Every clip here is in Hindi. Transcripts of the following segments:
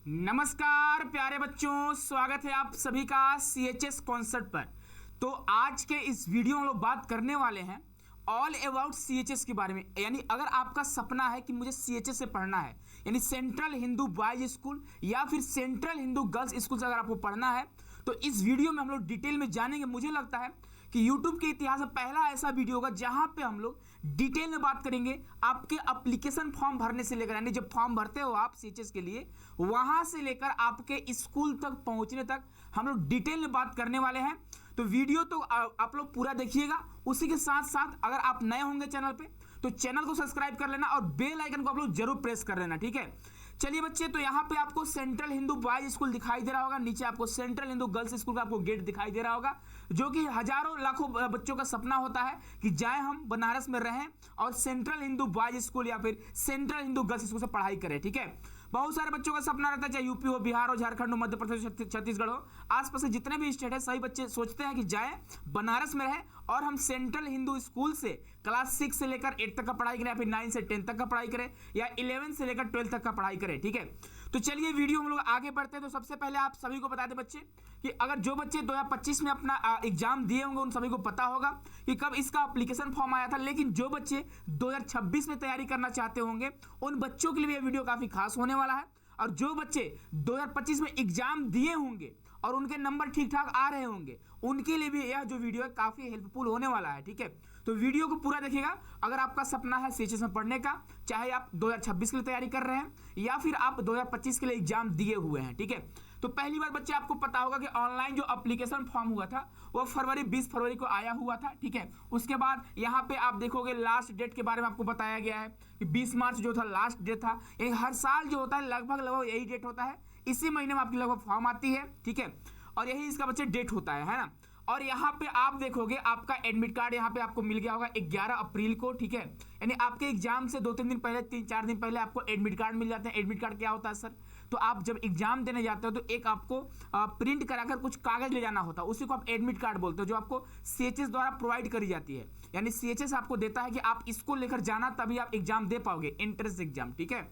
नमस्कार प्यारे बच्चों, स्वागत है आप सभी का CHS कॉन्सेप्ट पर। तो आज के इस वीडियो में हम लोग बात करने वाले हैं ऑल अबाउट CHS के बारे में। यानी अगर आपका सपना है कि मुझे CHS से पढ़ना है, यानी सेंट्रल हिंदू बॉयज स्कूल या फिर सेंट्रल हिंदू गर्ल्स स्कूल से अगर आपको पढ़ना है, तो इस वीडियो में हम लोग डिटेल में जानेंगे। मुझे लगता है कि YouTube के इतिहास में पहला ऐसा वीडियो होगा जहां पे हम लोग डिटेल में बात करेंगे आपके एप्लीकेशन फॉर्म भरने से लेकर, यानी जब फॉर्म भरते हो आप CHS के लिए, वहां से लेकर आपके स्कूल तक पहुंचने तक हम लोग डिटेल में बात करने वाले हैं। तो वीडियो तो आप लोग पूरा देखिएगा। उसी के साथ साथ अगर आप नए होंगे चैनल पे तो चैनल को सब्सक्राइब कर लेना और बेल आइकन को आप लोग जरूर प्रेस कर लेना, ठीक है। चलिए बच्चे, तो यहाँ पे आपको सेंट्रल हिंदू बॉयज स्कूल दिखाई दे रहा होगा, नीचे आपको सेंट्रल हिंदू गर्ल्स स्कूल का आपको गेट दिखाई दे रहा होगा, जो कि हजारों लाखों बच्चों का सपना होता है कि जाए हम बनारस में रहें और सेंट्रल हिंदू बॉयज स्कूल या फिर सेंट्रल हिंदू गर्ल्स स्कूल से पढ़ाई करें, ठीक है। बहुत सारे बच्चों का सपना रहता है, चाहे यूपी हो, बिहार हो, झारखंड हो, मध्य प्रदेश, छत्तीसगढ़ हो, आसपास से जितने भी स्टेट है, सभी बच्चे सोचते हैं कि जाए बनारस में रहे और हम सेंट्रल हिंदू स्कूल से क्लास 6 से लेकर 8 तक का पढ़ाई करें, या फिर 9 से 10 तक का पढ़ाई करें, या 11 से लेकर 12 तक का पढ़ाई करें, ठीक है। तो चलिए वीडियो हम लोग आगे बढ़ते हैं। तो सबसे पहले आप सभी को बता दें बच्चे कि अगर जो बच्चे 2025 में अपना एग्जाम दिए होंगे उन सभी को पता होगा कि कब इसका एप्लीकेशन फॉर्म आया था, लेकिन जो बच्चे 2026 में तैयारी करना चाहते होंगे उन बच्चों के लिए यह वीडियो काफी खास होने वाला है। और जो बच्चे 2025 में एग्जाम दिए होंगे और उनके नंबर ठीक ठाक आ रहे होंगे उनके लिए भी यह जो वीडियो है काफी हेल्पफुल होने वाला है, ठीक है। तो वीडियो को पूरा देखिएगा। अगर आपका सपना है CHS में पढ़ने का, चाहे आप 2026 के लिए तैयारी कर रहे हैं या फिर आप 2025 के लिए एग्जाम दिए हुए हैं, ठीक है। तो पहली बार बच्चे आपको पता होगा कि ऑनलाइन जो एप्लीकेशन फॉर्म हुआ था वो 20 फरवरी को आया हुआ था, ठीक है। उसके बाद यहाँ पे आप देखोगे लास्ट डेट के बारे में आपको बताया गया है कि 20 मार्च जो था लास्ट डेट था। हर साल जो होता है लगभग यही डेट होता है, इसी महीने में आपकी लगभग फॉर्म आती है, ठीक है, और यही इसका बच्चे डेट होता है ना। और यहाँ पे आप देखोगे आपका एडमिट कार्ड यहाँ पे आपको मिल गया होगा 11 अप्रैल को, ठीक है। यानी आपके एग्जाम से 2-3 दिन पहले, 3-4 दिन पहले आपको एडमिट कार्ड मिल जाते हैं। एडमिट कार्ड क्या होता है सर? तो आप जब एग्जाम देने जाते हो तो एक आपको प्रिंट कराकर कुछ कागज ले जाना होता है, उसी को आप एडमिट कार्ड बोलते हो, जो आपको CHS द्वारा प्रोवाइड करी जाती है। यानी CHS आपको देता है कि आप इसको लेकर जाना, तभी आप एग्जाम दे पाओगे, एंट्रेंस एग्जाम, ठीक है।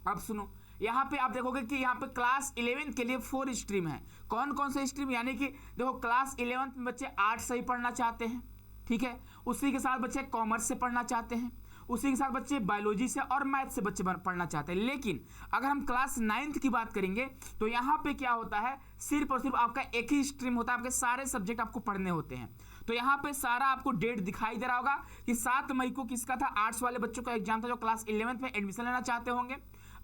अब सुनो, यहाँ पे आप देखोगे कि यहाँ पे क्लास 11 के लिए 4 स्ट्रीम है। कौन कौन से स्ट्रीम? यानी कि देखो क्लास 11 में बच्चे आर्ट्स से ही पढ़ना चाहते हैं, ठीक है। उसी के साथ बच्चे कॉमर्स से पढ़ना चाहते हैं, उसी के साथ बच्चे बायोलॉजी से और मैथ से बच्चे पढ़ना चाहते हैं। लेकिन अगर हम क्लास 9th की बात करेंगे तो यहाँ पे क्या होता है, सिर्फ और सिर्फ आपका एक ही स्ट्रीम होता है, आपके सारे सब्जेक्ट आपको पढ़ने होते हैं। तो यहाँ पे सारा आपको डेट दिखाई दे रहा होगा कि 7 मई को किसका था, आर्ट्स वाले बच्चों का एग्जाम था जो क्लास 11th में एडमिशन लेना चाहते होंगे।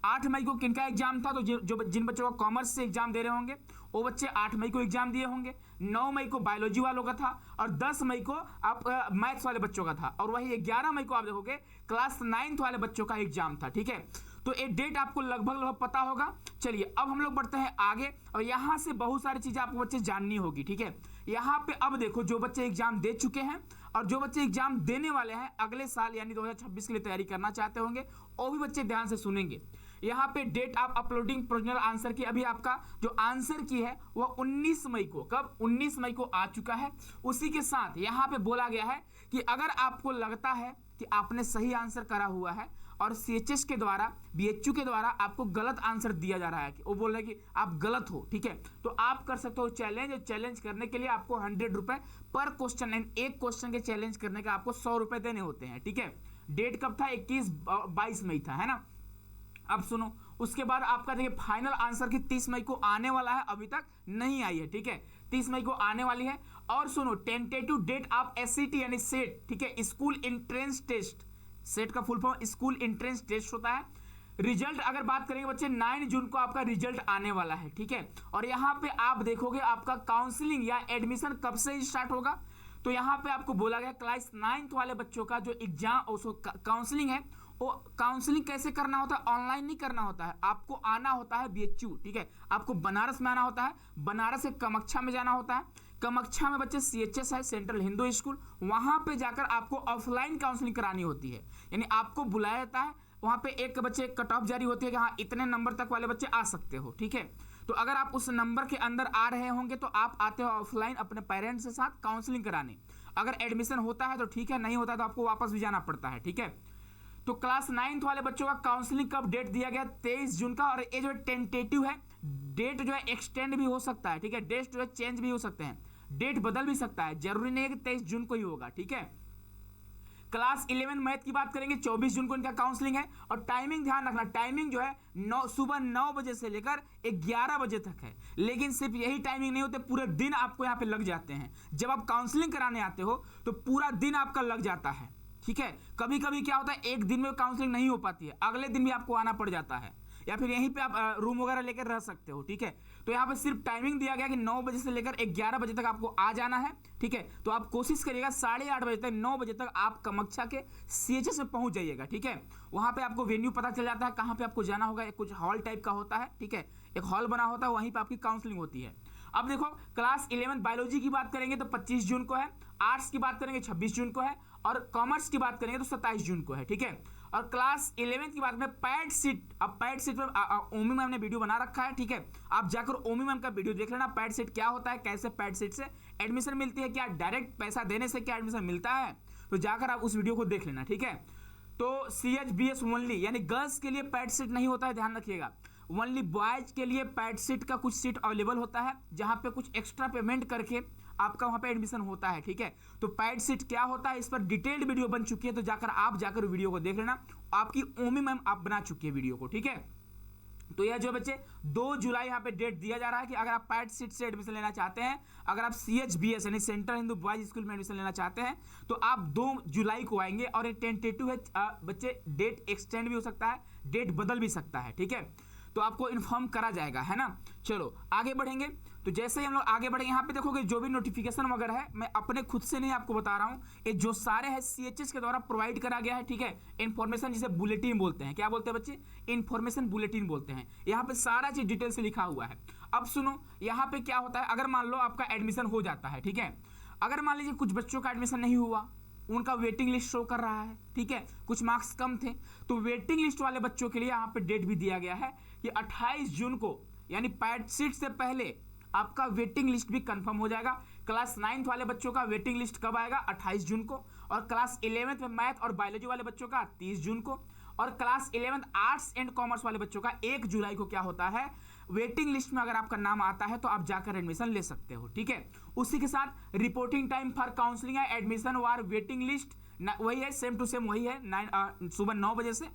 8 मई को किनका एग्जाम था? तो जिन बच्चों का कॉमर्स से एग्जाम दे रहे होंगे वो बच्चे 8 मई को एग्जाम दिए होंगे। 9 मई को बायोलॉजी वालों का था और 10 मई को आप मैथ्स वाले बच्चों का था, और वही 11 मई को आप देखोगे क्लास 9th वाले बच्चों का एग्जाम था, ठीक है। तो ये डेट आपको लगभग पता होगा। चलिए अब हम लोग बढ़ते हैं आगे, और यहाँ से बहुत सारी चीजें आपको बच्चे जाननी होगी, ठीक है। यहाँ पे अब देखो, जो बच्चे एग्जाम दे चुके हैं और जो बच्चे एग्जाम देने वाले हैं अगले साल यानी 2026 के लिए तैयारी करना चाहते होंगे, वो भी बच्चे ध्यान से सुनेंगे। यहाँ पे डेट आप अपलोडिंग प्रोविजनल आंसर की, अभी आपका जो आंसर की है वह 19 मई को, कब? 19 मई को आ चुका है। उसी के साथ यहाँ पे बोला गया है कि अगर आपको लगता है कि आपने सही आंसर करा हुआ है और CHS के द्वारा, BHU के द्वारा आपको गलत आंसर दिया जा रहा है, कि वो बोल रहे हैं कि आप गलत हो, ठीक है, तो आप कर सकते हो चैलेंज। चैलेंज करने के लिए आपको 100 रुपए पर क्वेश्चन, एक क्वेश्चन के चैलेंज करने का आपको 100 रुपए देने होते हैं, ठीक है। डेट कब था? 22 मई था, है ना। अब सुनो, उसके बाद आपका देखिए फाइनल आंसर की 30 मई को आने वाला है, अभी तक नहीं आई है, ठीक है, 30 मई को आने वाली है। और सुनो, टेंटेटिव डेट आप SET यानी सेट, ठीक है, स्कूल एंट्रेंस टेस्ट, सेट का full form school entrance test होता है। रिजल्ट अगर बात करेंगे बच्चे 9 जून को आपका रिजल्ट आने वाला है, ठीक है। और यहाँ पे आप देखोगे आपका काउंसलिंग या एडमिशन कब से स्टार्ट होगा, तो यहाँ पे आपको बोला गया क्लास 9th वाले बच्चों का जो एग्जाम काउंसलिंग है, वो काउंसलिंग कैसे करना होता है? ऑनलाइन नहीं करना होता है, आपको आना होता है BHU, ठीक है। आपको बनारस में आना होता है, बनारस से कामाख्या में जाना होता है। कामाख्या में बच्चे CHS है, सेंट्रल हिंदू स्कूल, वहां पे जाकर आपको ऑफलाइन काउंसलिंग करानी होती है। यानी आपको बुलाया जाता है, वहां पे एक बच्चे कट ऑफ जारी होती है कि हाँ इतने नंबर तक वाले बच्चे आ सकते हो, ठीक है। तो अगर आप उस नंबर के अंदर आ रहे होंगे तो आप आते हो ऑफलाइन अपने पेरेंट्स के साथ काउंसलिंग कराने। अगर एडमिशन होता है तो ठीक है, नहीं होता है तो आपको वापस भी जाना पड़ता है, ठीक है। तो क्लास 9th वाले बच्चों का काउंसलिंग कब डेट दिया गया 23 जून का, और ये जो है टेंटेटिव है, डेट जो है एक्सटेंड भी हो सकता है, ठीक है, डेट जो है चेंज भी हो सकते हैं, डेट बदल भी सकता है, जरूरी नहीं है कि 23 जून को ही होगा, ठीक है। क्लास 11 मैथ की बात करेंगे 24 जून को इनका काउंसलिंग है, और टाइमिंग ध्यान रखना, टाइमिंग जो है सुबह 9 बजे से लेकर 11 बजे तक है। लेकिन सिर्फ यही टाइमिंग नहीं होते, पूरे दिन आपको यहाँ पे लग जाते हैं। जब आप काउंसलिंग कराने आते हो तो पूरा दिन आपका लग जाता है, ठीक है। कभी कभी क्या होता है, एक दिन में काउंसलिंग नहीं हो पाती है, अगले दिन भी आपको आना पड़ जाता है, या फिर यहीं पे आप रूम वगैरह लेकर रह सकते हो, ठीक है। तो यहाँ पे सिर्फ टाइमिंग दिया गया कि 9 बजे से लेकर 11 बजे तक आपको आ जाना है, ठीक है। तो आप कोशिश करिएगा 8:30 बजे तक, 9 बजे तक आप कामाख्या के CHS में पहुंच जाइएगा, ठीक है। वहाँ पे आपको वेन्यू पता चल जाता है कहाँ पे आपको जाना होगा, कुछ हॉल टाइप का होता है, ठीक है, एक हॉल बना होता है, वहीं पर आपकी काउंसलिंग होती है। अब देखो, क्लास 11 बायोलॉजी की बात करेंगे तो 25 जून को है, आर्ट्स की बात करेंगे 26 जून को है, और कॉमर्स की बात करेंगे तो 27 जून को है, ठीक है। और क्लास 11 की बात में पैड सीट, अब पैड सीट पर ओमी मैम ने वीडियो बना रखा है, ठीक है, आप जाकर ओमी मैम का वीडियो देख लेना, पैड सीट क्या होता है, कैसे पैड सीट से एडमिशन मिलती है, क्या डायरेक्ट पैसा देने से क्या एडमिशन मिलता है, तो जाकर आप उस वीडियो को देख लेना, ठीक है। तो CHBS ओनली, यानी गर्ल्स के लिए पैड सीट नहीं होता है, ध्यान रखिएगा। ओनली बॉयज के लिए पैड सीट का कुछ सीट अवेलेबल होता है, जहां पे कुछ एक्स्ट्रा पेमेंट करके आपका वहां पे एडमिशन होता है, ठीक है। तो पैड सीट क्या होता है, इस पर डिटेल्ड वीडियो बन चुकी है, तो जाकर वीडियो को देख लेना, आपकी ओमी मैम आप बना चुकी है वीडियो को, ठीक है। तो यह जो बच्चे 2 जुलाई यहाँ पे डेट दिया जा रहा है कि अगर आप पैड सीट से एडमिशन लेना चाहते हैं, अगर आप CHBS यानी सेंट्रल हिंदू बॉयज स्कूल में एडमिशन लेना चाहते हैं, तो आप 2 जुलाई को आएंगे, और ये टेंटेटिव है बच्चे, डेट एक्सटेंड भी हो सकता है, डेट बदल भी सकता है, ठीक है। तो आपको इन्फॉर्म करा जाएगा, है ना। चलो आगे बढ़ेंगे, तो जैसे ही हम लोग आगे बढ़ेंगे, यहाँ पे देखोगे जो भी नोटिफिकेशन वगैरह है, मैं अपने खुद से नहीं आपको बता रहा हूँ, ये जो सारे है CHS के द्वारा प्रोवाइड करा गया है, ठीक है। इन्फॉर्मेशन जिसे बुलेटिन बोलते हैं, क्या बोलते हैं बच्चे, इन्फॉर्मेशन बुलेटिन बोलते हैं। यहाँ पे सारा चीज डिटेल से लिखा हुआ है। अब सुनो, यहाँ पे क्या होता है, अगर मान लो आपका एडमिशन हो जाता है, ठीक है, अगर मान लीजिए कुछ बच्चों का एडमिशन नहीं हुआ, उनका वेटिंग लिस्ट शो कर रहा है, ठीक है, कुछ मार्क्स कम थे, तो वेटिंग लिस्ट वाले बच्चों के लिए यहाँ पे डेट भी दिया गया है कि 28 जून को, यानी पैड सीट से पहले आपका वेटिंग लिस्ट भी कंफर्म हो जाएगा। क्लास 9th वाले बच्चों का वेटिंग लिस्ट कब आएगा, 28 जून को, और क्लास 11th में मैथ और बायोलॉजी वाले बच्चों का 30 जून को, और class 11th arts and commerce वाले बच्चों का 1 जुलाई को क्या होता है, वेटिंग लिस्ट में अगर आपका नाम आता है तो आप जाकर एडमिशन ले सकते हो, ठीक है। उसी के साथ रिपोर्टिंग टाइम फॉर काउंसलिंग है, एडमिशन वार वेटिंग लिस्ट वही है, सेम टू सेम वही है, सुबह 9 बजे से।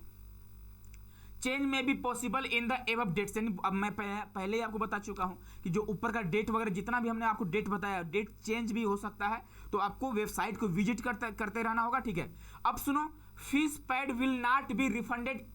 चेंज में भी possible in the above dates, यानी अब मैं पहले ही आपको बता चुका हूं कि जो ऊपर का डेट वगैरह जितना भी हमने आपको डेट बताया, डेट चेंज भी हो सकता है, तो आपको वेबसाइट को विजिट करते रहना होगा, ठीक है। अब सुनो, fees paid will not be refunded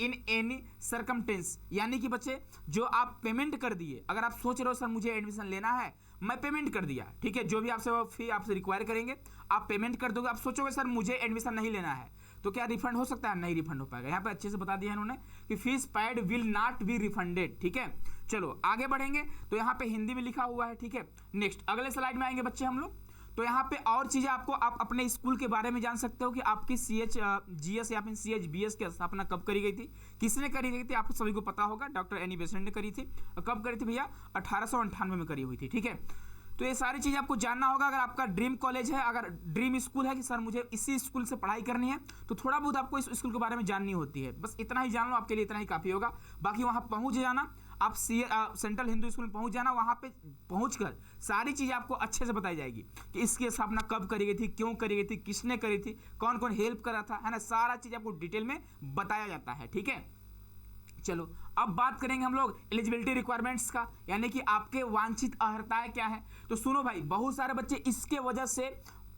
in any circumstance, यानी कि बच्चे जो आप पेमेंट कर दिए, अगर आप सोच रहे हो सर मुझे एडमिशन लेना है, मैं पेमेंट कर दिया, ठीक है, जो भी आपसे वो फी आपसे रिक्वायर करेंगे आप पेमेंट कर दोगे, आप सोचोगे सर मुझे एडमिशन नहीं लेना है, तो क्या रिफंड हो सकता है, नहीं रिफंड हो पाएगा। यहाँ पे अच्छे से बता दिया है उन्होंने कि fees paid will not be refunded, ठीक है। चलो आगे बढ़ेंगे, तो यहाँ पे हिंदी में लिखा हुआ है, ठीक है। नेक्स्ट अगले स्लाइड में आएंगे बच्चे हम लोग, तो यहाँ पे और चीजें आपको आप अपने स्कूल के बारे में जान सकते हो कि आपकी CHGS या फिर CHBS की स्थापना कब करी गई थी, किसने करी गई थी, आपको सभी को पता होगा, डॉक्टर एनी बेसेंट ने करी थी। कब करी थी भैया, 1898 में करी हुई थी, ठीक है। तो ये सारी चीज़ें आपको जानना होगा। अगर आपका ड्रीम कॉलेज है, अगर ड्रीम स्कूल है कि सर मुझे इसी स्कूल से पढ़ाई करनी है, तो थोड़ा बहुत आपको इस स्कूल के बारे में जाननी होती है, बस इतना ही जान लो, आपके लिए इतना ही काफ़ी होगा। बाकी वहाँ पहुँच जाना, आप सेंट्रल हिंदू स्कूल में पहुंच जाना, वहां पे पहुंचकर सारी चीजें आपको अच्छे से बताई जाएगी कि इसकी स्थापना कब करी गई थी, क्यों करी गई थी, किसने करी थी, कौन कौन हेल्प करा था, है ना, सारा चीज आपको डिटेल में बताया जाता है, ठीक है। चलो अब बात करेंगे हम लोग एलिजिबिलिटी रिक्वायरमेंट्स का, यानी कि आपके वांछित अर्हताएं क्या है। तो सुनो भाई, बहुत सारे बच्चे इसके वजह से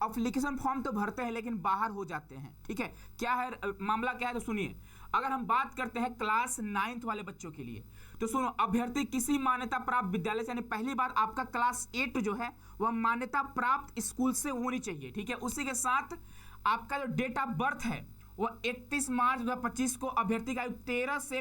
एप्लीकेशन फॉर्म तो भरते हैं लेकिन बाहर हो जाते हैं, ठीक है। क्या है मामला, क्या है, तो सुनिए। अगर हम बात करते हैं क्लास 9th वाले बच्चों के लिए, तो सुनो, अभ्यर्थी किसी मान्यता प्राप्त विद्यालय से, यानी पहली बार आपका क्लास 8 जो है वह मान्यता प्राप्त स्कूल से होनी चाहिए, ठीक है। उसी के साथ आपका जो डेट ऑफ बर्थ है वह 31 मार्च 2025 को अभ्यर्थी का आयु 13 से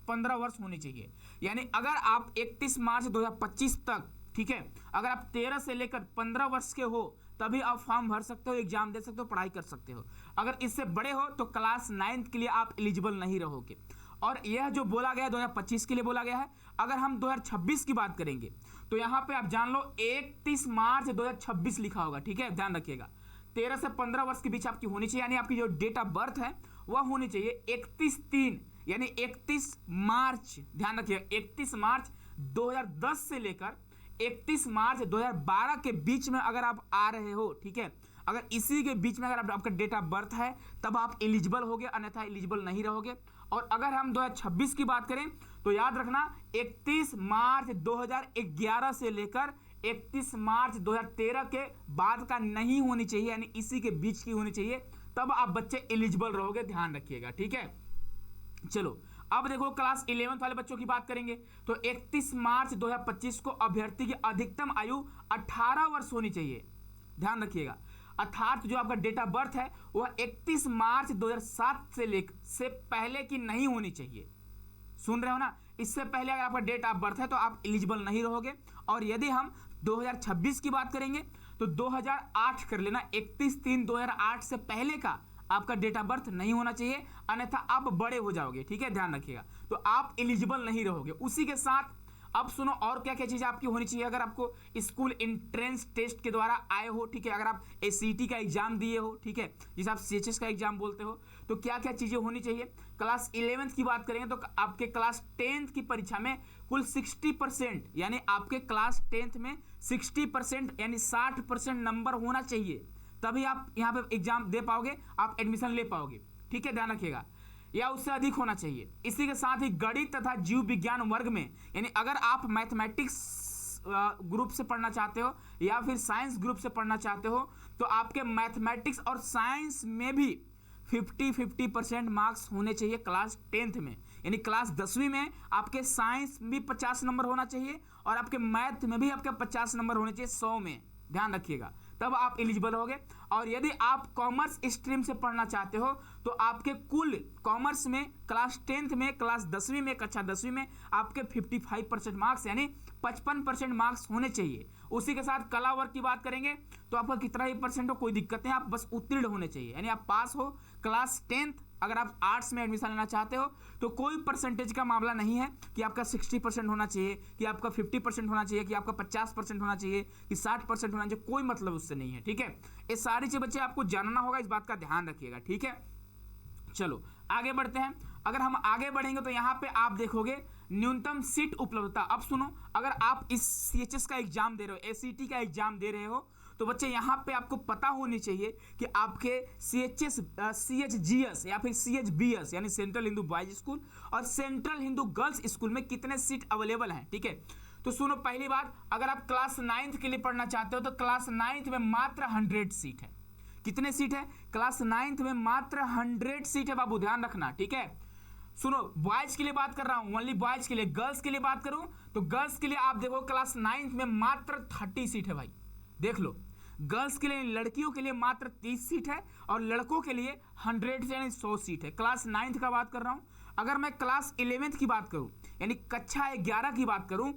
15 वर्ष होनी चाहिए। यानी अगर आप 31 मार्च 2025 तक, ठीक है, अगर आप 13 से लेकर 15 वर्ष के हो तभी आप फॉर्म भर सकते हो, एग्जाम दे सकते हो, पढ़ाई कर सकते हो। अगर इससे बड़े हो तो क्लास 9th के लिए आप एलिजिबल नहीं रहोगे। और यह जो बोला गया 2025 के लिए बोला गया है। अगर हम 2026 की बात करेंगे तो यहाँ पे आप जान लो 31 मार्च 2026 लिखा होगा, ठीक है, ध्यान रखिएगा। 13 से 15 वर्ष के बीच आपकी होनी चाहिए, यानी आपकी जो डेट ऑफ बर्थ है वह होनी चाहिए 31/3 यानी 31 मार्च, ध्यान रखिएगा 31 मार्च 2010 से लेकर 31 मार्च 2012 के बीच में अगर आप आ रहे हो, ठीक है, अगर इसी के बीच में अगर आपका डेट ऑफ बर्थ है तब आप एलिजिबल होगे, अन्यथा एलिजिबल नहीं रहोगे। और अगर हम 2026 की बात करें तो याद रखना 31 मार्च 2011 से लेकर 31 मार्च 2013 के बाद का नहीं होनी चाहिए, यानी इसी के बीच की होनी चाहिए, तब आप बच्चे एलिजिबल रहोगे, ध्यान रखिएगा, ठीक है। चलो अब देखो क्लास 11 वाले बच्चों की बात करेंगे तो 31 मार्च 2025 को अभ्यर्थी की अधिकतम आयु 18 वर्ष होनी चाहिए, ध्यान रखिएगा। अर्थात जो आपका डेट ऑफ बर्थ है वह 31 मार्च 2007 से पहले की नहीं होनी चाहिए, सुन रहे हो ना, इससे पहले अगर आपका डेट ऑफ बर्थ है तो आप एलिजिबल नहीं रहोगे। और यदि हम 2026 की बात करेंगे तो 2008 कर लेना, 31/3/2008 से पहले का आपका डेट ऑफ बर्थ नहीं होना चाहिए, अन्यथा आप बड़े हो जाओगे, ठीक है, ध्यान रखिएगा, तो आप एलिजिबल नहीं रहोगे। उसी के साथ अब सुनो और क्या क्या चीज़ें आपकी होनी चाहिए। अगर आपको स्कूल एंट्रेंस टेस्ट के द्वारा आए हो, ठीक है, अगर आप एससीटी का एग्जाम दिए हो, ठीक है, जिसे आप सीएचएस का एग्जाम बोलते हो, तो क्या क्या चीज़ें होनी चाहिए। क्लास 11 की बात करेंगे तो आपके क्लास 10 की परीक्षा में कुल 60% यानी आपके क्लास 10 में 60% यानी 60% नंबर होना चाहिए, तभी आप यहाँ पे एग्जाम दे पाओगे, आप एडमिशन ले पाओगे, ठीक है, ध्यान रखिएगा, या उससे अधिक होना चाहिए। इसी के साथ ही गणित तथा जीव विज्ञान वर्ग में, यानी अगर आप मैथमेटिक्स ग्रुप से पढ़ना चाहते हो या फिर साइंस ग्रुप से पढ़ना चाहते हो तो आपके मैथमेटिक्स और साइंस में भी 50-50% मार्क्स होने चाहिए क्लास 10th में, यानी क्लास 10वीं में आपके साइंस भी 50 नंबर होना चाहिए और आपके मैथ में भी आपके 50 नंबर होने चाहिए 100 में, ध्यान रखिएगा, तब आप एलिजिबल होगे। और यदि आप कॉमर्स स्ट्रीम से पढ़ना चाहते हो तो आपके कुल कॉमर्स में क्लास 10th में, क्लास 10वीं में, कक्षा 10वीं में आपके 55% मार्क्स यानी 55% मार्क्स होने चाहिए। उसी के साथ कला वर्ग की बात करेंगे तो आपका कितना ही परसेंट हो कोई दिक्कत नहीं, आप बस उत्तीर्ण होने चाहिए, यानी आप पास हो। क्लास 10th अगर आप आर्ट्स में एडमिशन लेना चाहते हो तो कोई परसेंटेज का मामला नहीं है कि आपका 60% होना चाहिए, कि आपका 50% होना चाहिए, कि आपका 50% होना चाहिए, कि 60% होना चाहिए, कोई मतलब उससे नहीं है, ठीक है। ये सारी चीज़ बच्चे आपको जानना होगा, इस बात का ध्यान रखिएगा, ठीक है। चलो आगे बढ़ते हैं। अगर हम आगे बढ़ेंगे तो यहाँ पे आप देखोगे न्यूनतम सीट उपलब्धता। अब सुनो, अगर आप इस सीएचएस का एग्जाम दे रहे हो, एससीटी का एग्जाम दे रहे हो, तो बच्चे यहाँ पे आपको पता होनी चाहिए कि आपके सीएचएस, सीएचजीएस या फिर सीएचबीएस यानी सेंट्रल हिंदू बॉयज स्कूल और सेंट्रल हिंदू गर्ल्स स्कूल में कितने सीट अवेलेबल हैं, ठीक है। तो सुनो, पहली बात, अगर आप क्लास 9th के लिए पढ़ना चाहते हो तो क्लास 9th में मात्र 100 सीट है। कितने सीट है? क्लास 9th में मात्र 100 सीट है बाबू, ध्यान रखना, ठीक है। सुनो, बॉयज के लिए बात कर रहा हूं, ओनली बॉयज के लिए। गर्ल्स के लिए बात करूं तो गर्ल्स के लिए आप देखो क्लास 9th में मात्र 30 सीट है भाई, देख लो। गर्ल्स के लिए, लड़कियों के लिए मात्र 30 सीट है और लड़कों के लिए 100 यानी 100 सीट है। क्लास 9th का बात कर रहा हूं। अगर मैं क्लास 11th की बात करूं यानी कक्षा 11 की बात करूं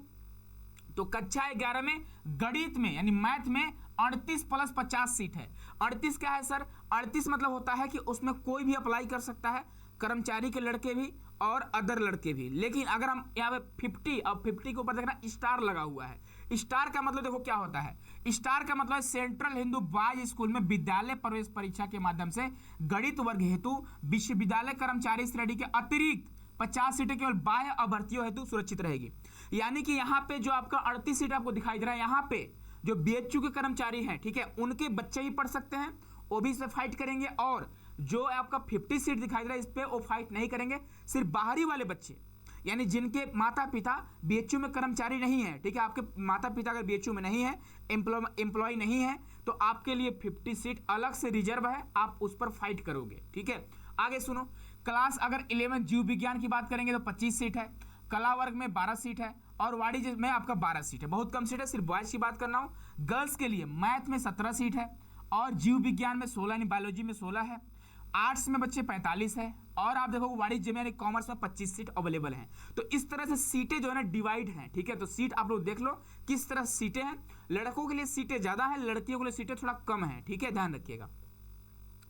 तो कक्षा 11 में गणित में यानी मैथ में 38 + 50 सीट है। 38 क्या है सर? 38 मतलब होता है कि उसमें कोई भी अप्लाई कर सकता है, कर्मचारी के लड़के भी और अदर लड़के भी। लेकिन अगर हम यहाँ पे 50 और 50 के ऊपर देखना स्टार लगा हुआ है। स्टार का मतलब देखो क्या होता है। स्टार का मतलब सेंट्रल हिंदू बॉयज स्कूल में विद्यालय प्रवेश परीक्षा के माध्यम से गणित वर्ग हेतु विश्वविद्यालय कर्मचारी श्रेणी के अतिरिक्त 50 सीटें केवल बाह्य अभ्यर्थियों हेतु सुरक्षित रहेगी। यानी कि यहाँ पे जो आपका 38 सीट आपको दिखाई दे रहा है, यहाँ पे जो बीएचयू के कर्मचारी हैं, ठीक है, उनके बच्चे ही पढ़ सकते हैं, वो भी इसमें फाइट करेंगे। और जो आपका 50 सीट दिखाई दे रहा है इस पे वो फाइट नहीं करेंगे। सिर्फ बाहरी वाले बच्चे यानी जिनके माता पिता बीएचयू में कर्मचारी नहीं है, ठीक है, आपके माता पिता अगर बीएचयू में नहीं है, एम्प्लॉय नहीं है, तो आपके लिए 50 सीट अलग से रिजर्व है, आप उस पर फाइट करोगे, ठीक है। आगे सुनो, क्लास अगर 11 जीव विज्ञान की बात करेंगे तो 25 सीट है, कला वर्ग में 12 सीट है और वाणिज्य में आपका 12 सीट है, बहुत कम सीट है। सिर्फ बॉयज की बात करना हो, गर्ल्स के लिए मैथ में 17 सीट है और जीव विज्ञान में 16 यानी बायोलॉजी में 16 है। आर्ट्स में बच्चे 45 है और आप देखो वाणिज्य में यानी कॉमर्स में 25 सीट अवेलेबल हैं। तो इस तरह से सीटें जो है ना डिवाइड हैं, ठीक है। तो सीट आप लोग देख लो किस तरह सीटें हैं। लड़कों के लिए सीटें ज़्यादा हैं, लड़कियों के लिए सीटें थोड़ा कम हैं, ठीक है, ध्यान रखिएगा।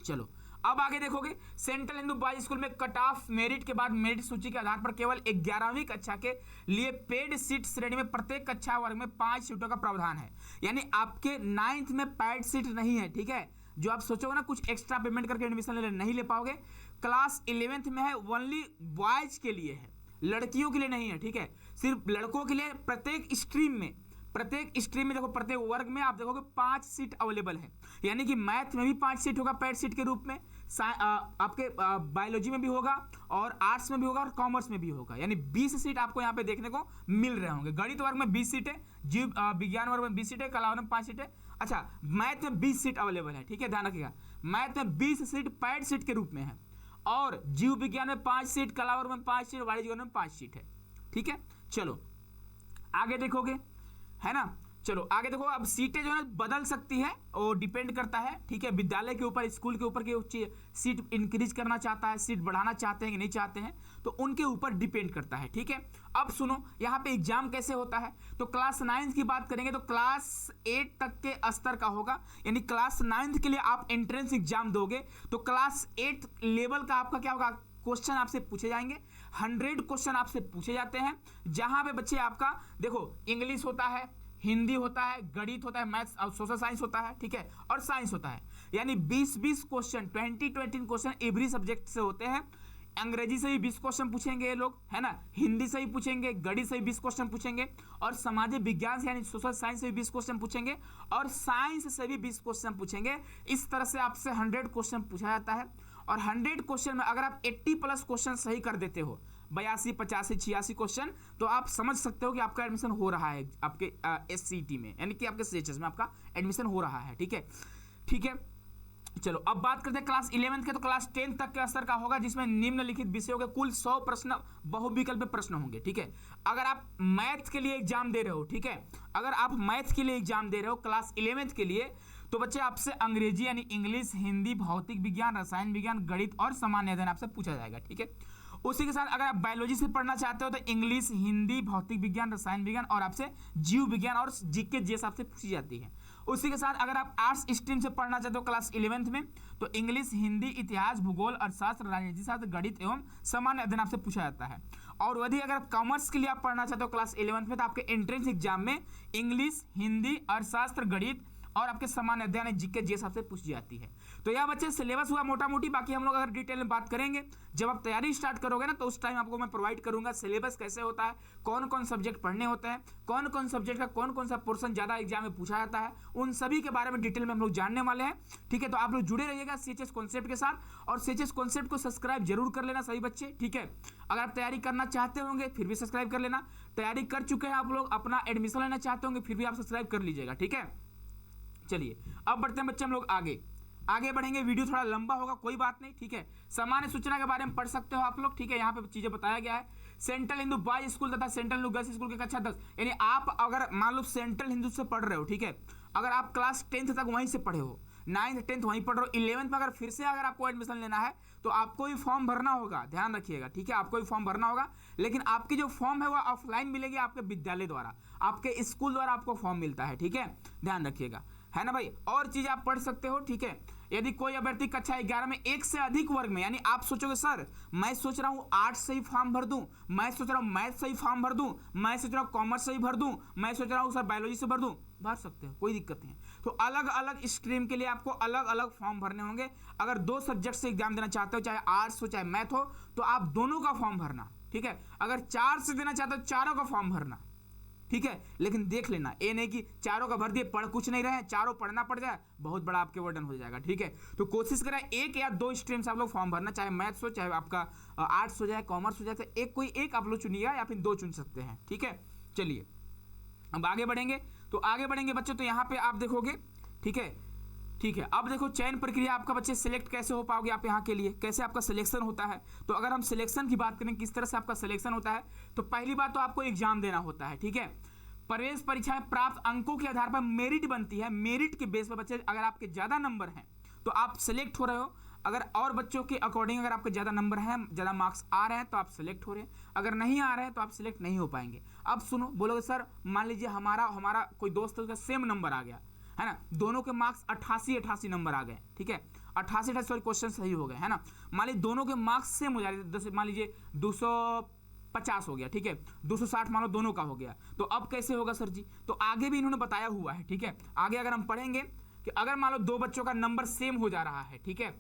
चलो अब आगे देखोगे, सेंट्रल हिंदू बॉयज स्कूल में कट ऑफ मेरिट के बाद मेरिट सूची के आधार पर केवल 11वीं कक्षा के लिए पेड सीट श्रेणी में प्रत्येक कक्षा वर्ग में 5 सीटों का प्रावधान है। यानी आपके 9th में पेड सीट नहीं है, ठीक है। जो आप सोचोगे ना कुछ एक्स्ट्रा पेमेंट करके एडमिशन ले नहीं ले पाओगे। क्लास 11th में है, ओनली बॉयज के लिए है, लड़कियों के लिए नहीं है, ठीक है, सिर्फ लड़कों के लिए। प्रत्येक स्ट्रीम में देखो, प्रत्येक वर्ग में आप देखोगे 5 सीट अवेलेबल है, यानी कि मैथ में भी 5 सीट होगा पेड सीट के रूप में, आपके बायोलॉजी में भी होगा, और आर्ट्स में भी होगा, और कॉमर्स में भी होगा, यानी 20 सीट आपको यहाँ पे देखने को मिल रहे होंगे। गणित वर्ग में 20 सीट है, जीव विज्ञान वर्ग में 20 सीट है, कला वर्ग में 5 सीट है। अच्छा, मैथ में 20 सीट अवेलेबल है, ठीक है, ध्यान रखिएगा, मैथ में 20 सीट पेड सीट के रूप में है, और जीव विज्ञान में 5 सीट, कला वर्ग में 5 सीट, वाणिज्य वर्ग में 5 सीट है, ठीक है। चलो आगे देखोगे, है ना, चलो आगे देखो। अब सीटें जो है बदल सकती है, और डिपेंड करता है, ठीक है, विद्यालय के ऊपर, स्कूल के ऊपर कि सीट इंक्रीज करना चाहता है, सीट बढ़ाना चाहते हैं कि नहीं चाहते हैं, तो उनके ऊपर डिपेंड करता है, ठीक है। अब सुनो, यहाँ पे एग्जाम कैसे होता है, तो क्लास 9 की बात करेंगे तो क्लास 8 तक के स्तर का होगा, यानी क्लास 9 के लिए आप एंट्रेंस एग्जाम दोगे तो क्लास 8 लेवल का आपका क्या होगा, क्वेश्चन आपसे पूछे जाएंगे, 100 क्वेश्चन आपसे पूछे जाते हैं, जहां पे बच्चे आपका देखो इंग्लिश होता है, हिंदी होता है, गणित होता है, मैथ्स और सोशल साइंस होता है, ठीक है, और साइंस होता है, यानी 20-20 क्वेश्चन, 20-20 क्वेश्चन एवरी सब्जेक्ट से होते हैं। अंग्रेजी से भी 20 क्वेश्चन पूछेंगे ये लोग, है ना, हिंदी से भी पूछेंगे, गणित से भी 20 क्वेश्चन पूछेंगे, और सामाजिक विज्ञान से यानी सोशल साइंस से भी 20 क्वेश्चन पूछेंगे, और साइंस से भी 20 क्वेश्चन पूछेंगे। इस तरह से आपसे 100 क्वेश्चन पूछा जाता है, और 100 क्वेश्चन में अगर आप 80+ क्वेश्चन सही कर देते हो, 82, 85, 86 क्वेश्चन, तो आप समझ सकते हो कि आपका एडमिशन हो रहा है आपके SCET में, यानी कि आपके CHS में आपका एडमिशन हो रहा है, ठीक है, ठीक है। चलो अब बात करते हैं क्लास 11th के, तो क्लास 10 तक के स्तर का होगा, जिसमें निम्नलिखित विषयों के कुल 100 प्रश्न बहुविकल्प प्रश्न होंगे, ठीक है। अगर आप मैथ के लिए एग्जाम दे रहे हो, ठीक है, अगर आप मैथ के लिए एग्जाम दे रहे हो क्लास 11th के लिए, तो बच्चे आपसे अंग्रेजी यानी इंग्लिश, हिंदी, भौतिक विज्ञान, रसायन विज्ञान, गणित और सामान्य अध्ययन आपसे पूछा जाएगा, ठीक है। उसी के साथ अगर आप बायोलॉजी से पढ़ना चाहते हो तो इंग्लिश, हिंदी, भौतिक विज्ञान, रसायन विज्ञान, और आपसे जीव विज्ञान और जीके जीएस आपसे पूछी जाती है। उसी के साथ अगर आप आर्ट्स स्ट्रीम से पढ़ना चाहते हो क्लास 11th में, तो इंग्लिश, हिंदी, इतिहास, भूगोल, अर्थशास्त्र, राजनीति शास्त्र, गणित एवं सामान्य अध्ययन आपसे पूछा जाता है। और यदि अगर कॉमर्स के लिए आप पढ़ना चाहते हो क्लास 11th में, तो आपके एंट्रेंस एग्जाम में इंग्लिश, हिंदी, अर्थशास्त्र, गणित और आपके सामान्य अध्ययन जीके जीएस आपसे पूछी जाती है। तो यह बच्चे सिलेबस हुआ मोटा मोटी, बाकी हम लोग अगर डिटेल में बात करेंगे जब आप तैयारी स्टार्ट करोगे ना, तो उस टाइम आपको मैं प्रोवाइड करूंगा सिलेबस कैसे होता है, कौन कौन सब्जेक्ट पढ़ने होते हैं, कौन कौन सब्जेक्ट का कौन कौन सा पोर्शन ज्यादा एग्जाम में पूछा जाता है, उन सभी के बारे में डिटेल में हम लोग जानने वाले हैं, ठीक है। तो आप लोग जुड़े रहिएगा CHS कॉन्सेप्ट के साथ, और CHS कॉन्सेप्ट को सब्सक्राइब जरूर कर लेना सभी बच्चे, ठीक है। अगर आप तैयारी करना चाहते होंगे फिर भी सब्सक्राइब कर लेना, तैयारी कर चुके हैं आप लोग, अपना एडमिशन लेना चाहते होंगे फिर भी आप सब्सक्राइब कर लीजिएगा, ठीक है। चलिए अब बढ़ते हैं बच्चे हम लोग आगे बढ़ेंगे, वीडियो थोड़ा लंबा होगा, कोई बात नहीं, ठीक है। सामान्य सूचना के बारे में पढ़ सकते हो आप लोग, ठीक है, यहाँ पे चीजें बताया गया है। सेंट्रल हिंदू बॉयज स्कूल तथा सेंट्रल हिंदू गर्ल्स स्कूल के कक्षा 10, यानी आप अगर मान लो सेंट्रल हिंदू से पढ़ रहे हो, ठीक है, अगर आप क्लास 10th तक वहीं से पढ़े हो, 9th 10th वहीं पढ़ रहे हो, 11th में अगर फिर से अगर आपको एडमिशन लेना है तो आपको भी फॉर्म भरना होगा, ध्यान रखिएगा, ठीक है, आपको भी फॉर्म भरना होगा, लेकिन आपकी जो फॉर्म है वो ऑफलाइन मिलेगी आपके विद्यालय द्वारा, आपके स्कूल द्वारा आपको फॉर्म मिलता है, ठीक है, ध्यान रखिएगा, है ना भाई। और चीज आप पढ़ सकते हो, ठीक है। यदि कोई अभ्यर्थी कक्षा 11 में एक से अधिक वर्ग में, यानी आप सोचोगे सर मैं सोच रहा हूं आर्ट्स से ही फॉर्म भर दूं, मैं सोच रहा हूं मैथ से ही फॉर्म भर दूं, मैं सोच रहा हूं कॉमर्स से ही भर दूं, मैं सोच रहा हूं सर बायोलॉजी से भर दूं, भर सकते हो, कोई दिक्कत नहीं है। तो अलग अलग स्ट्रीम के लिए आपको अलग अलग फॉर्म भरने होंगे। अगर 2 सब्जेक्ट से एग्जाम देना चाहते हो, चाहे आर्ट्स हो चाहे मैथ हो, तो आप दोनों का फॉर्म भरना, ठीक है। अगर 4 से देना चाहते हो, चारों का फॉर्म भरना, ठीक है। लेकिन देख लेना, ये नहीं कि चारों का भर दिए पढ़ कुछ नहीं रहे, चारों पढ़ना पड़ जाए, बहुत बड़ा आपके वर्डन हो जाएगा, ठीक है। तो कोशिश करें 1 या 2 स्ट्रीम से आप लोग फॉर्म भरना, चाहे मैथ्स हो चाहे आपका आर्ट्स हो जाए, कॉमर्स हो जाए, तो कोई एक आप लोग चुनिएगा या फिर 2 चुन सकते हैं, ठीक है। चलिए अब आगे बढ़ेंगे, बच्चों, तो यहाँ पे आप देखोगे, ठीक है, ठीक है। अब देखो चयन प्रक्रिया आपका बच्चे सिलेक्ट कैसे हो पाओगे आप यहाँ के लिए, कैसे आपका सिलेक्शन होता है। तो अगर हम सिलेक्शन की बात करें किस तरह से आपका सिलेक्शन होता है, तो पहली बात तो आपको एग्जाम देना होता है, ठीक है। प्रवेश परीक्षा में प्राप्त अंकों के आधार पर मेरिट बनती है, मेरिट के बेस पर बच्चे अगर आपके ज्यादा नंबर हैं तो आप सिलेक्ट हो रहे हो, अगर और बच्चों के अकॉर्डिंग अगर आपके ज्यादा नंबर हैं, ज्यादा मार्क्स आ रहे हैं तो आप सिलेक्ट हो रहे हैं, अगर नहीं आ रहे हैं तो आप सिलेक्ट नहीं हो पाएंगे। अब सुनो, बोलोगे सर मान लीजिए हमारा कोई दोस्त है, उसका सेम नंबर आ गया है ना, दोनों के मार्क्स 88 नंबर आ गए, ठीक है, 88 क्वेश्चन सही हो गए, है ना। मान लीजिए दोनों के मार्क्स सेम हो जा रहे थे, मान लीजिए 250 हो गया, ठीक है, 260 मान लो दोनों का हो गया, तो अब कैसे होगा सर जी। तो आगे भी इन्होंने बताया हुआ है, ठीक है। आगे अगर हम पढ़ेंगे कि अगर मान लो 2 बच्चों का नंबर सेम हो जा रहा है, ठीक है,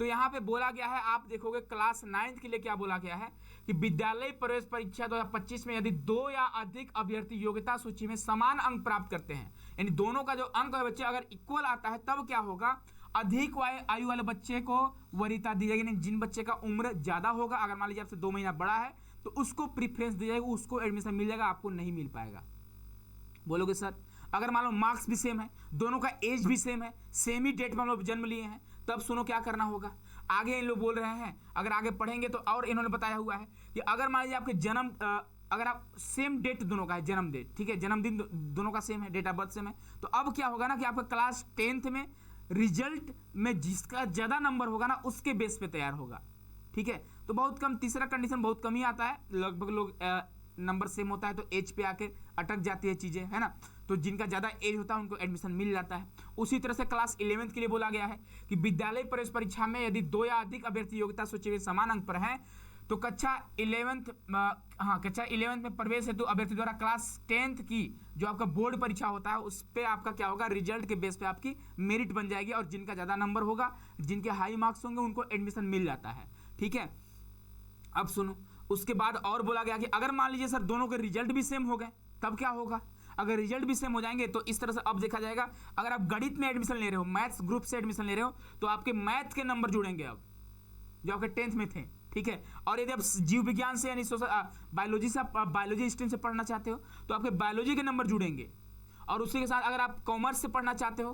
तो यहाँ पे बोला गया है, आप देखोगे क्लास 9 के लिए क्या बोला गया है कि विद्यालय प्रवेश परीक्षा 2025 में यदि 2 या अधिक अभ्यर्थी योग्यता सूची में समान अंक प्राप्त करते हैं, यानी दोनों का जो अंक है बच्चे अगर इक्वल आता है, तब क्या होगा, अधिक आयु वाले बच्चे को वरीयता दी जाएगी। जिन बच्चे का उम्र ज्यादा होगा, अगर मान लीजिए आपसे 2 महीना बड़ा है, तो उसको प्रीफरेंस दी जाएगी, उसको एडमिशन मिल जाएगा, आपको नहीं मिल पाएगा। बोलोगे सर अगर मान लो मार्क्स भी सेम है, दोनों का एज भी सेम है, सेम ही डेट में हम लोग जन्म लिए हैं, तब सुनो क्या करना होगा। आगे इन लोग बोल रहे हैं, अगर आगे पढ़ेंगे तो और इन्होंने बताया हुआ है कि अगर मान लीजिए आपके जन्म अगर आप सेम डेट दोनों का है, जन्म डेट, ठीक है, जन्मदिन दोनों का सेम है, डेट ऑफ बर्थ सेम है, तो अब क्या होगा ना कि आपका क्लास 10th में रिजल्ट में जिसका ज्यादा नंबर होगा ना, उसके बेस पे तैयार होगा। ठीक है, तो बहुत कम, तीसरा कंडीशन बहुत कम ही आता है, लगभग लोग नंबर सेम होता है तो एज पे आके अटक जाती है चीजें, है ना। तो जिनका ज्यादा एज होता है उनको एडमिशन मिल जाता है। उसी तरह से क्लास 11th के लिए बोला गया है कि विद्यालय प्रवेश परीक्षा में यदि 2 या अधिक अभ्यर्थी योग्यता सूची में समान अंक पर हैं, तो कक्षा 11th में प्रवेश हेतु अभ्यर्थी द्वारा क्लास 10th की जो आपका बोर्ड परीक्षा होता है, उस पर आपका क्या होगा, रिजल्ट के बेस पे आपकी मेरिट बन जाएगी, और जिनका ज्यादा नंबर होगा, जिनके हाई मार्क्स होंगे, उनको एडमिशन मिल जाता है। ठीक है, अब सुनो, उसके बाद और बोला गया कि अगर मान लीजिए सर दोनों के रिजल्ट भी सेम हो गए, तब क्या होगा। अगर रिजल्ट भी सेम हो जाएंगे तो इस तरह से अब देखा जाएगा, अगर आप गणित में एडमिशन ले रहे हो, मैथ्स ग्रुप से एडमिशन ले रहे हो, तो आपके मैथ के नंबर जुड़ेंगे अब जो आपके 10th में थे। ठीक है, और यदि आप जीव विज्ञान से यानी बायोलॉजी से, बायोलॉजी स्ट्रीम से पढ़ना चाहते हो, तो आपके बायोलॉजी के नंबर जुड़ेंगे। और उसी के साथ अगर आप कॉमर्स से पढ़ना चाहते हो,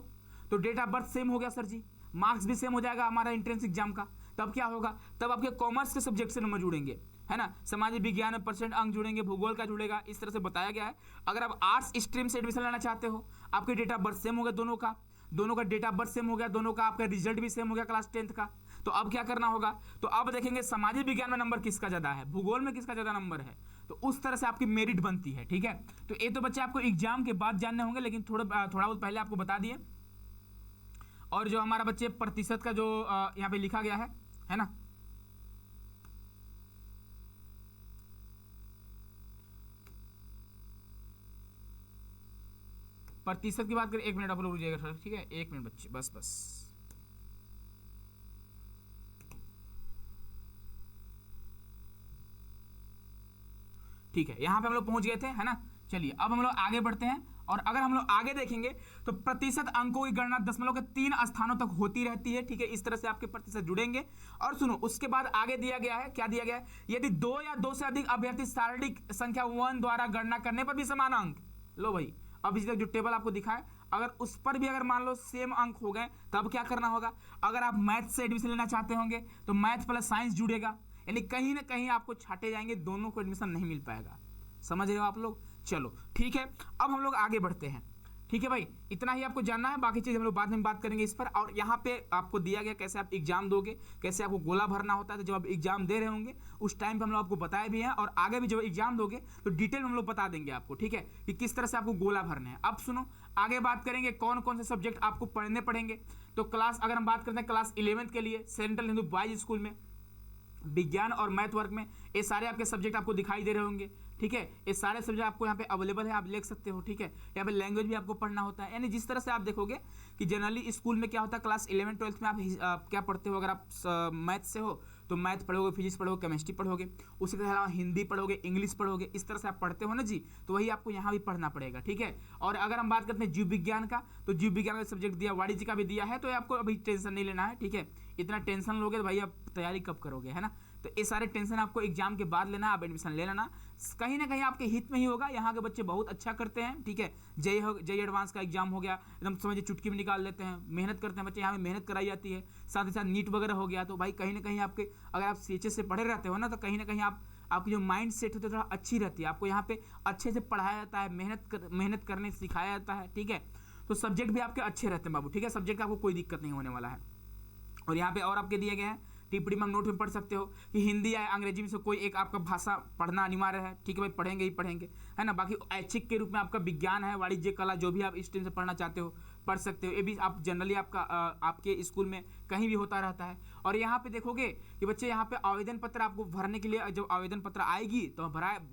तो डेट ऑफ बर्थ सेम हो गया सर जी, मार्क्स भी सेम हो जाएगा हमारा एंट्रेंस एग्जाम का, तब क्या होगा, तब आपके कॉमर्स के सब्जेक्ट से नंबर जुड़ेंगे, है ना। सामाजिक विज्ञान में % अंक जुड़ेंगे, भूगोल का जुड़ेगा, इस तरह से बताया गया है। अगर आप आर्ट्स स्ट्रीम से एडमिशन लेना चाहते हो, आपके डेट ऑफ बर्थ सेम हो गया, दोनों का डेट ऑफ बर्थ सेम हो गया, दोनों का आपका रिजल्ट भी सेम हो गया क्लास 10th का, तो अब क्या करना होगा, तो अब देखेंगे सामाजिक विज्ञान में नंबर किसका ज्यादा है, भूगोल में किसका ज्यादा नंबर है, तो उस तरह से आपकी मेरिट बनती है। ठीक है, तो ये तो बच्चे आपको एग्जाम के बाद जानने होंगे, लेकिन थोड़ा बहुत पहले आपको बता दिए। और जो हमारा बच्चे प्रतिशत का जो यहाँ पे लिखा गया है ना, प्रतिशत की बात करें, 1 मिनट आप लोग रुकिएगा सर, ठीक है, 1 मिनट बच्चे, बस। ठीक है, यहां पे हम लोग पहुंच गए थे, है ना। चलिए अब हम लोग आगे बढ़ते हैं, और अगर हम लोग आगे देखेंगे तो प्रतिशत अंकों की गणना दशमलव के 3 स्थानों तक होती रहती है। ठीक है, इस तरह से आपके प्रतिशत जुड़ेंगे। और सुनो, उसके बाद आगे दिया गया है, क्या दिया गया है, यदि 2 या 2 से अधिक अभ्यर्थी शारीरिक संख्या 1 द्वारा गणना करने पर भी समान अंक, लो भाई, अब इसी तक जो टेबल आपको दिखा है, अगर उस पर भी अगर मान लो सेम अंक हो गए, तब क्या करना होगा। अगर आप मैथ से एडमिशन लेना चाहते होंगे तो मैथ प्लस साइंस जुड़ेगा, यानी कहीं ना कहीं आपको छाटे जाएंगे, दोनों को एडमिशन नहीं मिल पाएगा। समझ रहे हो आप लोग। चलो ठीक है, अब हम लोग आगे बढ़ते हैं। ठीक है भाई, इतना ही आपको जानना है, बाकी चीज़ हम लोग बाद में बात करेंगे इस पर। और यहाँ पे आपको दिया गया कैसे आप एग्जाम दोगे, कैसे आपको गोला भरना होता है। तो जब आप एग्जाम दे रहे होंगे उस टाइम पे हम लोग आपको बताए भी हैं, और आगे भी जब एग्जाम दोगे तो डिटेल में हम लोग बता देंगे आपको, ठीक है, कि किस तरह से आपको गोला भरना है। अब सुनो, आगे बात करेंगे कौन कौन से सब्जेक्ट आपको पढ़ने पड़ेंगे। तो क्लास, अगर हम बात करते हैं क्लास 11th के लिए, सेंट्रल हिंदू बॉयज स्कूल में विज्ञान और मैथ वर्ग में ये सारे आपके सब्जेक्ट आपको दिखाई दे रहे होंगे। ठीक है, ये सारे सब्जेक्ट आपको यहाँ पे अवेलेबल है, आप लिख सकते हो। ठीक है, यहाँ पे लैंग्वेज भी आपको पढ़ना होता है, यानी जिस तरह से आप देखोगे कि जनरली स्कूल में क्या होता है, क्लास 11th 12th में आप क्या पढ़ते हो। अगर आप मैथ से हो तो मैथ पढ़ोगे, फिजिक्स पढ़ोगे, केमिस्ट्री पढ़ोगे, उसके अलावा हिंदी पढ़ोगे, इंग्लिश पढ़ोगे, इस तरह से आप पढ़ते हो ना जी, तो वही आपको यहाँ भी पढ़ना पड़ेगा। ठीक है, और अगर हम बात करते हैं जीव विज्ञान का, तो जीव विज्ञान का सब्जेक्ट दिया, वाणिज्य का भी दिया है, तो आपको अभी टेंशन नहीं लेना है। ठीक है, इतना टेंशन लोगे तो भाई आप तैयारी कब करोगे, है ना। तो ये सारे टेंशन आपको एग्जाम के बाद लेना, आप एडमिशन ले लेना, कहीं ना कहीं आपके हित में ही होगा। यहाँ के बच्चे बहुत अच्छा करते हैं। ठीक है, जेई एडवांस का एग्जाम हो गया, एकदम समझिए चुटकी में निकाल लेते हैं, मेहनत करते हैं बच्चे, यहाँ में मेहनत कराई जाती है। साथ ही साथ नीट वगैरह हो गया, तो भाई कहीं ना कहीं आपके, अगर आप CHS से पढ़े रहते हो ना, तो कहीं ना कहीं आपकी जो माइंड सेट होती है थोड़ा अच्छी रहती है, आपको यहाँ पे अच्छे से पढ़ाया जाता है, मेहनत करने सिखाया जाता है। ठीक है, तो सब्जेक्ट भी आपके अच्छे रहते हैं बाबू। ठीक है, सब्जेक्ट का आपको कोई दिक्कत नहीं होने वाला है। और यहाँ पे और आपके दिए गए हैं, टिप्पणी में आप नोट में पढ़ सकते हो कि हिंदी या अंग्रेजी में से कोई एक आपका भाषा पढ़ना अनिवार्य है। ठीक है भाई, पढ़ेंगे ही पढ़ेंगे, है ना। बाकी ऐच्छिक के रूप में आपका विज्ञान है, वाणिज्य, कला, जो भी आप स्ट्रीम से पढ़ना चाहते हो पढ़ सकते हो। ये भी आप जनरली आपके स्कूल में कहीं भी होता रहता है। और यहाँ पे देखोगे कि बच्चे, यहाँ पे आवेदन पत्र आपको भरने के लिए, जब आवेदन पत्र आएगी तो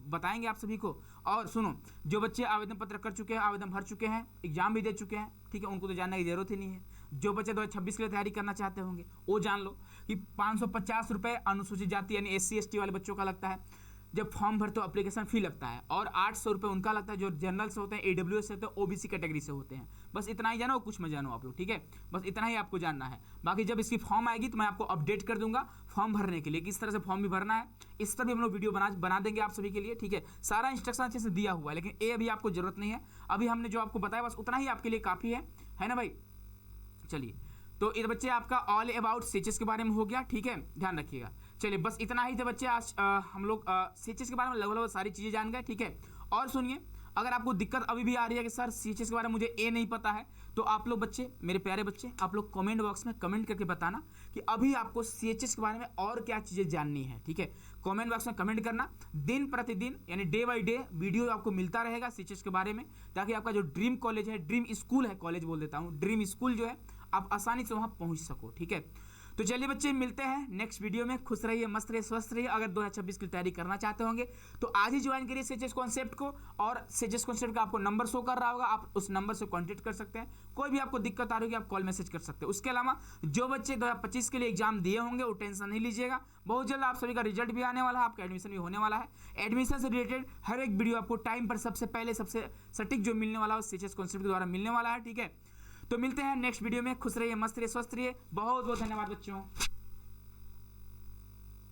बताएंगे आप सभी को। और सुनो, जो बच्चे आवेदन पत्र कर चुके हैं, आवेदन भर चुके हैं, एग्जाम भी दे चुके हैं, ठीक है, उनको तो जानने की जरूरत ही नहीं है। जो बच्चे 2026 के लिए तैयारी करना चाहते होंगे वो जान लो कि 550 रुपये अनुसूचित जाति यानी SC ST वाले बच्चों का लगता है जब फॉर्म भरते हो, एप्लीकेशन फी लगता है, और 800 रुपये उनका लगता है जो जनरल से होते हैं, AWS से होते हैं, OBC कैटेगरी से होते हैं। बस इतना ही जानो, कुछ मत जानो आप लोग, ठीक है, बस इतना ही आपको जानना है। बाकी जब इसकी फॉर्म आएगी तो मैं आपको अपडेट कर दूंगा फॉर्म भरने के लिए, किस तरह से फॉर्म भी भरना है, इस पर भी हम लोग वीडियो बना देंगे आप सभी के लिए, ठीक है। सारा इंस्ट्रक्शन अच्छे से दिया हुआ है, लेकिन ये अभी आपको जरूरत नहीं है, अभी हमने जो आपको बताया बस उतना ही आपके लिए काफ़ी है ना भाई। चलिए, तो ये बच्चे आपका ऑल अबाउट सीएचएस के बारे में हो गया, ठीक है, ध्यान रखिएगा। चलिए बस इतना ही थे बच्चे, आज हम लोग सीएचएस के बारे में लगभग सारी चीज़ें जान गए, ठीक है। और सुनिए, अगर आपको दिक्कत अभी भी आ रही है कि सर सीएचएस के बारे में मुझे नहीं पता है, तो आप लोग बच्चे, मेरे प्यारे बच्चे, आप लोग कमेंट बॉक्स में कमेंट करके बताना कि अभी आपको सीएचएस के बारे में और क्या चीज़ें जाननी है, ठीक है। कमेंट बॉक्स में कमेंट करना, दिन प्रतिदिन यानी डे बाय डे वीडियो आपको मिलता रहेगा सीएचएस के बारे में, ताकि आपका जो ड्रीम कॉलेज है, ड्रीम स्कूल है, कॉलेज बोल देता हूँ, ड्रीम स्कूल जो है, आप आसानी से वहाँ पहुँच सको, ठीक है। तो चलिए बच्चे, मिलते हैं नेक्स्ट वीडियो में। खुश रहिए, मस्त रहिए, स्वस्थ रहिए। अगर 2026 की तैयारी करना चाहते होंगे तो आज ही ज्वाइन करिए सीएचएस कॉन्सेप्ट को, और सीएचएस कॉन्सेप्ट का आपको नंबर शो कर रहा होगा, आप उस नंबर से कांटेक्ट कर सकते हैं। कोई भी आपको दिक्कत आ रही होगी आप कॉल मैसेज कर सकते हैं। उसके अलावा जो बच्चे 2025 के लिए एग्जाम दिए होंगे वो टेंशन नहीं लीजिएगा, बहुत जल्द आप सभी का रिजल्ट भी आने वाला है, आपका एडमिशन भी होने वाला है। एडमिशन से रिलेटेड हर एक वीडियो आपको टाइम पर सबसे पहले, सबसे सटीक जो मिलने वाला है सीएचएस कॉन्सेप्ट के द्वारा मिलने वाला है, ठीक है। तो मिलते हैं नेक्स्ट वीडियो में। खुश रहिए, मस्त रहिए, स्वस्थ रहिए। बहुत बहुत धन्यवाद बच्चों।